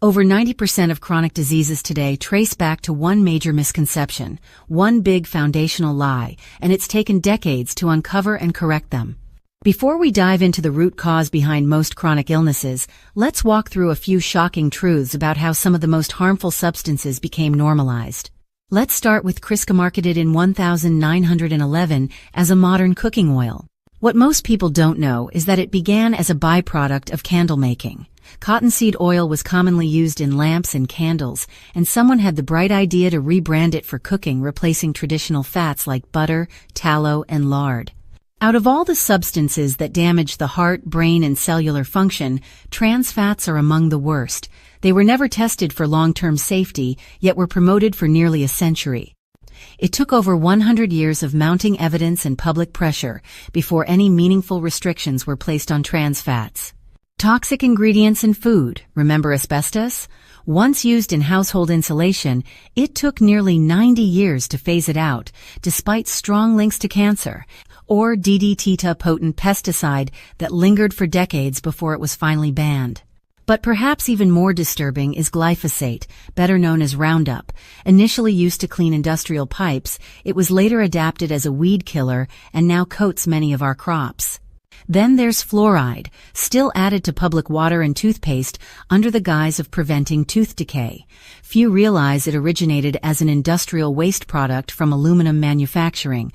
Over 90% of chronic diseases today trace back to one major misconception, one big foundational lie, and it's taken decades to uncover and correct them. Before we dive into the root cause behind most chronic illnesses, let's walk through a few shocking truths about how some of the most harmful substances became normalized. Let's start with Crisco, marketed in 1911 as a modern cooking oil. What most people don't know is that it began as a byproduct of candle making. Cottonseed oil was commonly used in lamps and candles, and someone had the bright idea to rebrand it for cooking, replacing traditional fats like butter, tallow, and lard. Out of all the substances that damage the heart, brain, and cellular function, trans fats are among the worst. They were never tested for long-term safety, yet were promoted for nearly a century. It took over 100 years of mounting evidence and public pressure before any meaningful restrictions were placed on trans fats. Toxic ingredients in food. Remember asbestos? Once used in household insulation, it took nearly 90 years to phase it out, despite strong links to cancer. Or DDT, a potent pesticide that lingered for decades before it was finally banned. But perhaps even more disturbing is glyphosate, better known as Roundup. Initially used to clean industrial pipes, it was later adapted as a weed killer and now coats many of our crops. Then there's fluoride, still added to public water and toothpaste under the guise of preventing tooth decay. Few realize it originated as an industrial waste product from aluminum manufacturing.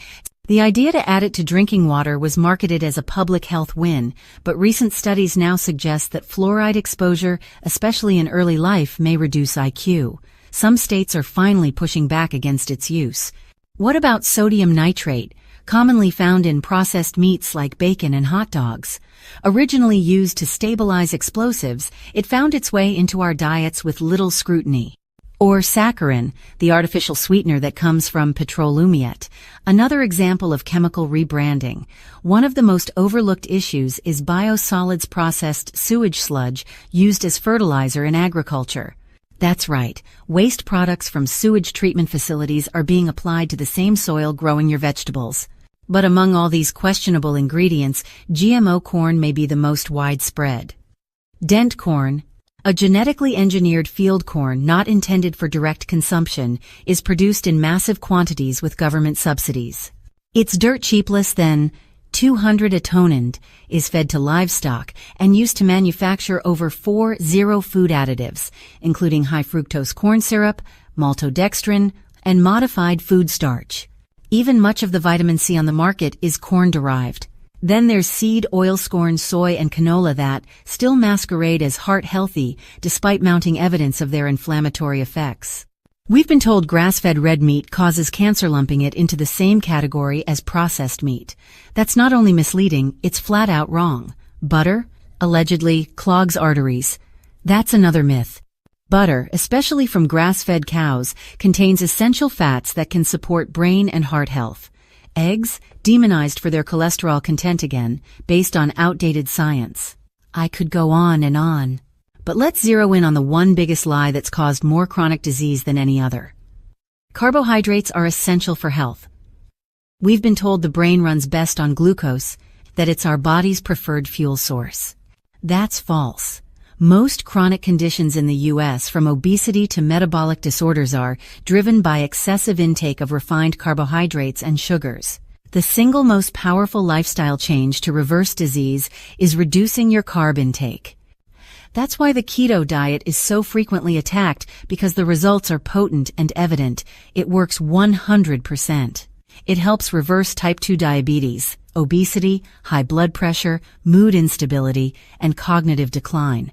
The idea to add it to drinking water was marketed as a public health win, but recent studies now suggest that fluoride exposure, especially in early life, may reduce IQ. Some states are finally pushing back against its use. What about sodium nitrate, commonly found in processed meats like bacon and hot dogs? Originally used to stabilize explosives, it found its way into our diets with little scrutiny. Or saccharin, the artificial sweetener that comes from petroleumate, another example of chemical rebranding. One of the most overlooked issues is biosolids, processed sewage sludge used as fertilizer in agriculture. That's right, waste products from sewage treatment facilities are being applied to the same soil growing your vegetables. But among all these questionable ingredients, GMO corn may be the most widespread. Dent corn, a genetically engineered field corn not intended for direct consumption, is produced in massive quantities with government subsidies. It's dirt cheap, less than 200 a ton, is fed to livestock and used to manufacture over 40 food additives, including high fructose corn syrup, maltodextrin, and modified food starch. Even much of the vitamin C on the market is corn-derived. Then there's seed oil, corn, soy, and canola that still masquerade as heart-healthy despite mounting evidence of their inflammatory effects. We've been told grass-fed red meat causes cancer, lumping it into the same category as processed meat. That's not only misleading, it's flat-out wrong. Butter, allegedly, clogs arteries. That's another myth. Butter, especially from grass-fed cows, contains essential fats that can support brain and heart health. Eggs, demonized for their cholesterol content, again, based on outdated science. I could go on and on. But let's zero in on the one biggest lie that's caused more chronic disease than any other. Carbohydrates are essential for health. We've been told the brain runs best on glucose, that it's our body's preferred fuel source. That's false. Most chronic conditions in the U.S., from obesity to metabolic disorders, are driven by excessive intake of refined carbohydrates and sugars. The single most powerful lifestyle change to reverse disease is reducing your carb intake. That's why the keto diet is so frequently attacked, because the results are potent and evident. It works 100%. It helps reverse type 2 diabetes, obesity, high blood pressure, mood instability, and cognitive decline.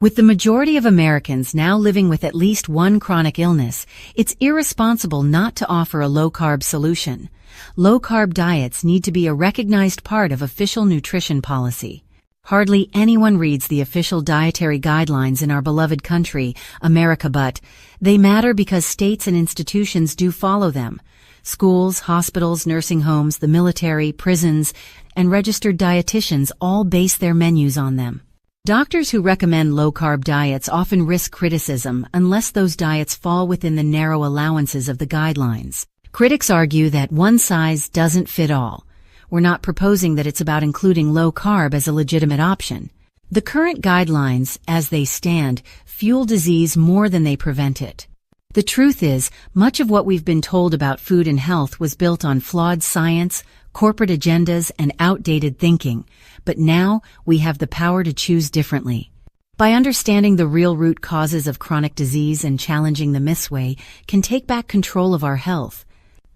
With the majority of Americans now living with at least one chronic illness, it's irresponsible not to offer a low-carb solution. Low-carb diets need to be a recognized part of official nutrition policy. Hardly anyone reads the official dietary guidelines in our beloved country, America, but they matter because states and institutions do follow them. Schools, hospitals, nursing homes, the military, prisons, and registered dietitians all base their menus on them. Doctors who recommend low-carb diets often risk criticism unless those diets fall within the narrow allowances of the guidelines. Critics argue that one size doesn't fit all. We're not proposing that it's about including low-carb as a legitimate option. The current guidelines, as they stand, fuel disease more than they prevent it. The truth is, much of what we've been told about food and health was built on flawed science, corporate agendas, and outdated thinking, but now we have the power to choose differently. By understanding the real root causes of chronic disease and challenging the myths, we can take back control of our health.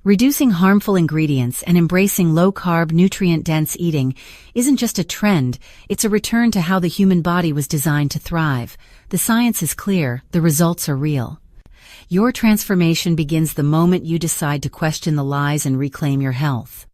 Reducing harmful ingredients and embracing low-carb, nutrient-dense eating isn't just a trend, it's a return to how the human body was designed to thrive. The science is clear, the results are real. Your transformation begins the moment you decide to question the lies and reclaim your health.